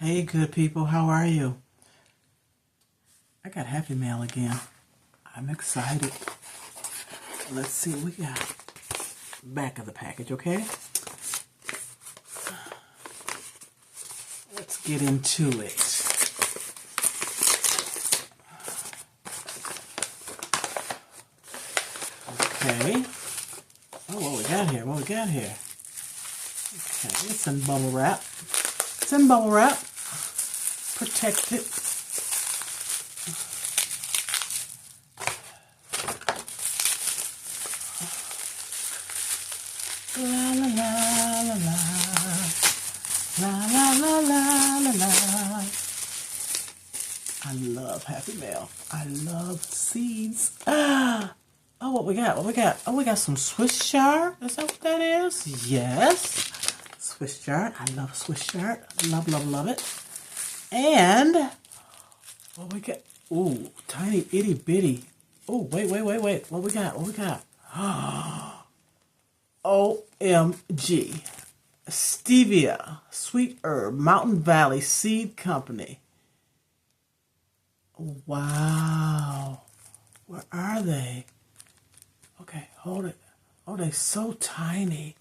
Hey, good people, how are you? I got Happy Mail again. I'm excited. Let's see what we got. Back of the package, okay? Let's get into it. Okay. Oh, what we got here? What we got here? Okay, it's in bubble wrap. It's in bubble wrap. Protected. La la la la la. La la la la la la. I love Happy Mail. I love seeds. Ah! Oh, what we got? What we got? Oh, we got some Swiss chard. Is that what that is? Yes. Swiss chard. I love Swiss chard. Love, love, love it. And what we got? Ooh, tiny itty bitty. Oh, wait. What we got? What we got? OMG. Stevia, Sweet Herb, Mountain Valley Seed Company. Wow. Where are they? Okay, hold it. Oh, they're so tiny.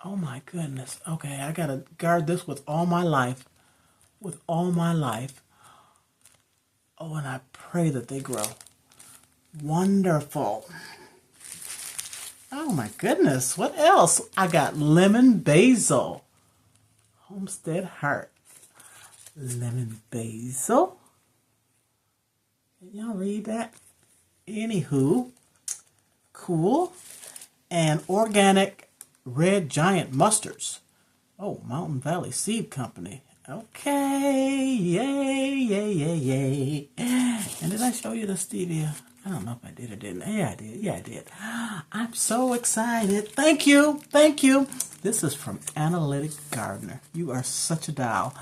Oh my goodness. Okay, I gotta guard this with all my life. With all my life. Oh, and I pray that they grow. Wonderful. Oh my goodness. What else? I got lemon basil. Homestead Heart. Lemon basil. Can y'all read that? Anywho. Cool. And organic red giant mustards. Oh, Mountain Valley Seed Company. Okay. Yay. And did I show you the stevia? I don't know if I did or didn't. Yeah, I did. Yeah, I did. I'm so excited. Thank you. This is from Analytic Gardener. You are such a doll.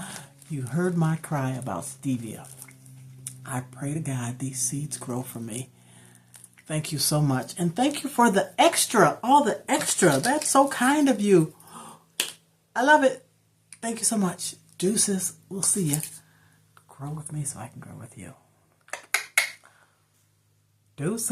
You heard my cry about stevia. I pray to God these seeds grow for me. Thank you so much. And thank you for the extra, all the extra. That's so kind of you. I love it. Thank you so much. Deuces. We'll see you. Grow with me so I can grow with you. Deuces.